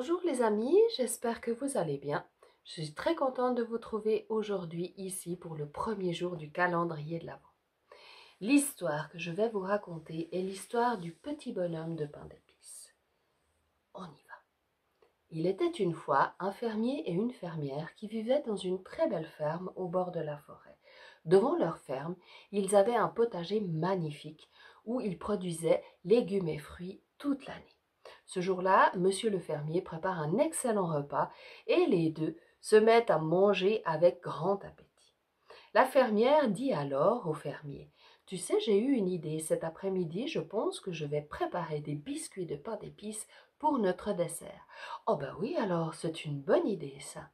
Bonjour les amis, j'espère que vous allez bien. Je suis très contente de vous trouver aujourd'hui ici pour le premier jour du calendrier de l'Avent. L'histoire que je vais vous raconter est l'histoire du petit bonhomme de pain d'épices. On y va. Il était une fois un fermier et une fermière qui vivaient dans une très belle ferme au bord de la forêt. Devant leur ferme, ils avaient un potager magnifique où ils produisaient légumes et fruits toute l'année. Ce jour-là, monsieur le fermier prépare un excellent repas et les deux se mettent à manger avec grand appétit. La fermière dit alors au fermier: Tu sais, j'ai eu une idée. Cet après-midi, je pense que je vais préparer des biscuits de pain d'épices pour notre dessert. Oh ben oui, alors c'est une bonne idée ça.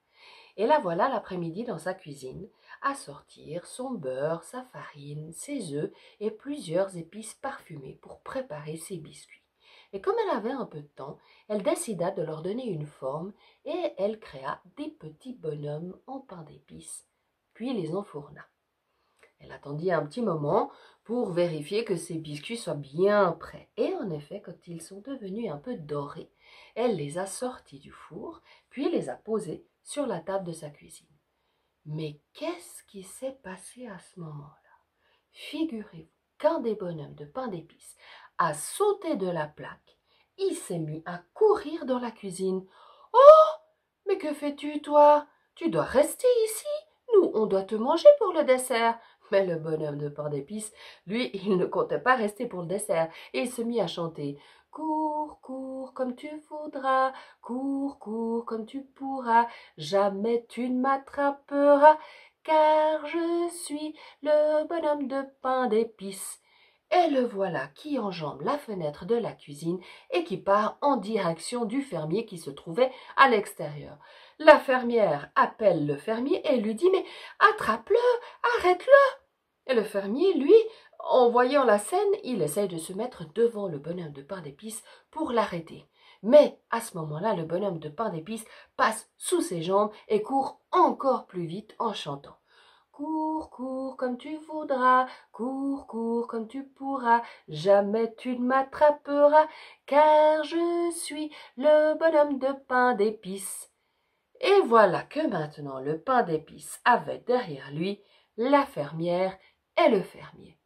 Et la voilà l'après-midi dans sa cuisine, à sortir son beurre, sa farine, ses œufs et plusieurs épices parfumées pour préparer ses biscuits. Et comme elle avait un peu de temps, elle décida de leur donner une forme et elle créa des petits bonhommes en pain d'épices, puis les enfourna. Elle attendit un petit moment pour vérifier que ses biscuits soient bien prêts. Et en effet, quand ils sont devenus un peu dorés, elle les a sortis du four, puis les a posés sur la table de sa cuisine. Mais qu'est-ce qui s'est passé à ce moment-là? Figurez-vous qu'un des bonhommes de pain d'épices a sauté de la plaque. Il s'est mis à courir dans la cuisine. Oh, mais que fais-tu, toi? Tu dois rester ici. Nous, on doit te manger pour le dessert. Mais le bonhomme de pain d'épices, lui, il ne comptait pas rester pour le dessert, et il se mit à chanter. Cours, cours comme tu voudras, cours, cours comme tu pourras, jamais tu ne m'attraperas, car je suis le bonhomme de pain d'épices. Et le voilà qui enjambe la fenêtre de la cuisine et qui part en direction du fermier qui se trouvait à l'extérieur. La fermière appelle le fermier et lui dit: Mais attrape-le, arrête-le. Et le fermier, lui, en voyant la scène, il essaye de se mettre devant le bonhomme de pain d'épices pour l'arrêter. Mais à ce moment-là, le bonhomme de pain d'épices passe sous ses jambes et court encore plus vite en chantant. Cours, cours comme tu voudras, cours, cours comme tu pourras, jamais tu ne m'attraperas, car je suis le bonhomme de pain d'épices. Et voilà que maintenant le pain d'épices avait derrière lui la fermière et le fermier.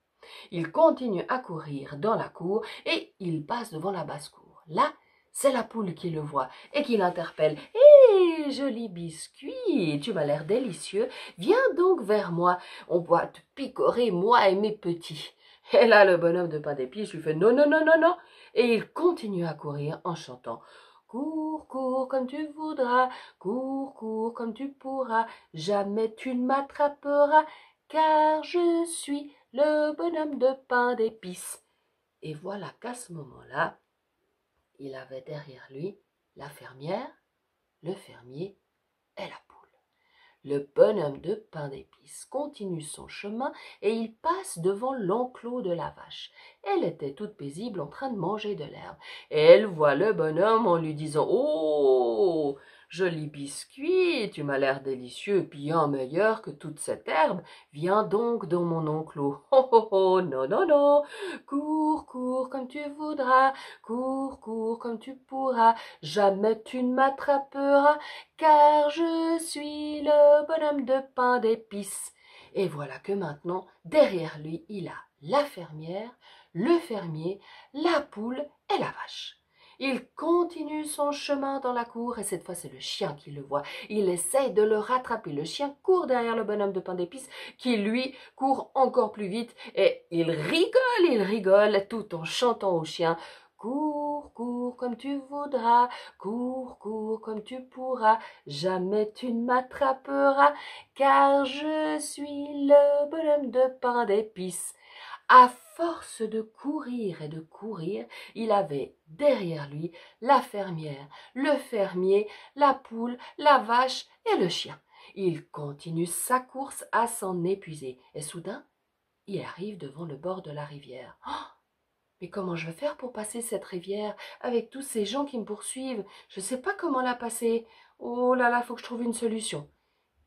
Il continue à courir dans la cour et il passe devant la basse-cour. Là, c'est la poule qui le voit et qui l'interpelle. Hé, joli biscuit, tu m'as l'air délicieux. Viens donc vers moi. On va te picorer, moi et mes petits. Et là, le bonhomme de pain d'épices lui fait non, non, non, non, non. Et il continue à courir en chantant. Cours, cours comme tu voudras, cours comme tu pourras, jamais tu ne m'attraperas, car je suis le bonhomme de pain d'épices. Et voilà qu'à ce moment-là, il avait derrière lui la fermière, le fermier et la poule. Le bonhomme de pain d'épices continue son chemin et il passe devant l'enclos de la vache. Elle était toute paisible en train de manger de l'herbe. Et elle voit le bonhomme en lui disant: Oh, joli biscuit, tu m'as l'air délicieux, bien meilleur que toute cette herbe. Viens donc dans mon enclos. Oh, oh, oh, non, non, non. Cours, cours comme tu voudras, cours comme tu pourras, jamais tu ne m'attraperas, car je suis le bonhomme de pain d'épices. Et voilà que maintenant, derrière lui, il a la fermière, le fermier, la poule et la vache. Il continue son chemin dans la cour et cette fois c'est le chien qui le voit. Il essaye de le rattraper. Le chien court derrière le bonhomme de pain d'épices qui lui court encore plus vite et il rigole tout en chantant au chien: cours comme tu voudras, cours comme tu pourras, jamais tu ne m'attraperas, car je suis le bonhomme de pain d'épices. À force de courir et de courir, il avait derrière lui la fermière, le fermier, la poule, la vache et le chien. Il continue sa course à s'en épuiser et soudain, il arrive devant le bord de la rivière. Oh, mais comment je vais faire pour passer cette rivière avec tous ces gens qui me poursuivent? Je ne sais pas comment la passer. Oh là là, faut que je trouve une solution.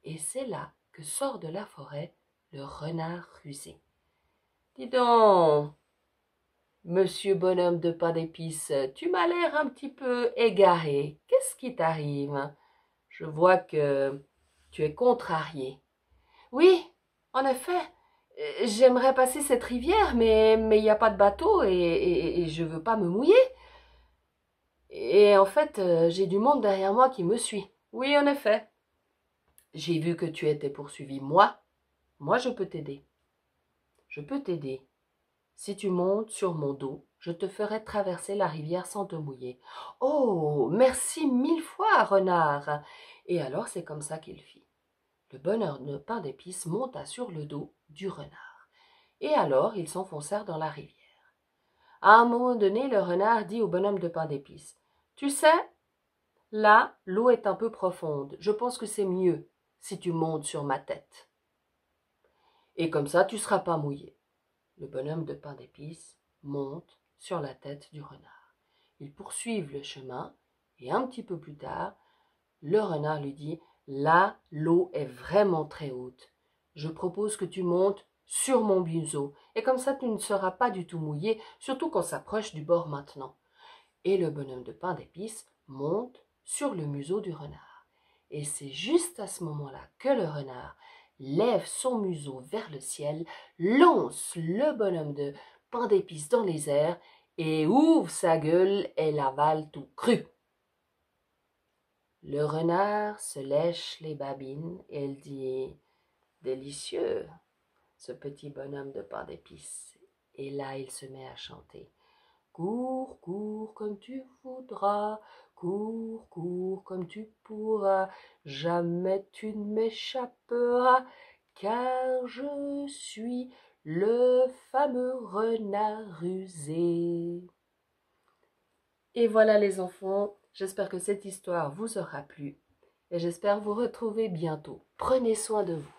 Et c'est là que sort de la forêt le renard rusé. Dis donc, Monsieur bonhomme de pain d'épices, tu m'as l'air un petit peu égaré. Qu'est-ce qui t'arrive? Je vois que tu es contrarié. Oui, en effet, j'aimerais passer cette rivière, mais il n'y a pas de bateau et je veux pas me mouiller. Et en fait, j'ai du monde derrière moi qui me suit. Oui, en effet. J'ai vu que tu étais poursuivi. Moi, je peux t'aider. Je peux t'aider. Si tu montes sur mon dos, je te ferai traverser la rivière sans te mouiller. Oh, merci mille fois, renard. Et alors c'est comme ça qu'il fit. Le bonheur de pain d'épices monta sur le dos du renard. Et alors ils s'enfoncèrent dans la rivière. À un moment donné, le renard dit au bonhomme de pain d'épices, « Tu sais, là, l'eau est un peu profonde. Je pense que c'est mieux si tu montes sur ma tête. Et comme ça, tu ne seras pas mouillé. » Le bonhomme de pain d'épices monte sur la tête du renard. Ils poursuivent le chemin et un petit peu plus tard, le renard lui dit « Là, l'eau est vraiment très haute. Je propose que tu montes sur mon museau et comme ça tu ne seras pas du tout mouillé, surtout qu'on s'approche du bord maintenant. » Et le bonhomme de pain d'épices monte sur le museau du renard. Et c'est juste à ce moment-là que le renard lève son museau vers le ciel, lance le bonhomme de pain d'épices dans les airs et ouvre sa gueule et l'avale tout cru. Le renard se lèche les babines et elle dit « Délicieux, ce petit bonhomme de pain d'épices. » Et là, il se met à chanter. Cours, cours comme tu voudras, cours, cours comme tu pourras, jamais tu ne m'échapperas, car je suis le fameux renard rusé. Et voilà les enfants, j'espère que cette histoire vous aura plu et j'espère vous retrouver bientôt. Prenez soin de vous.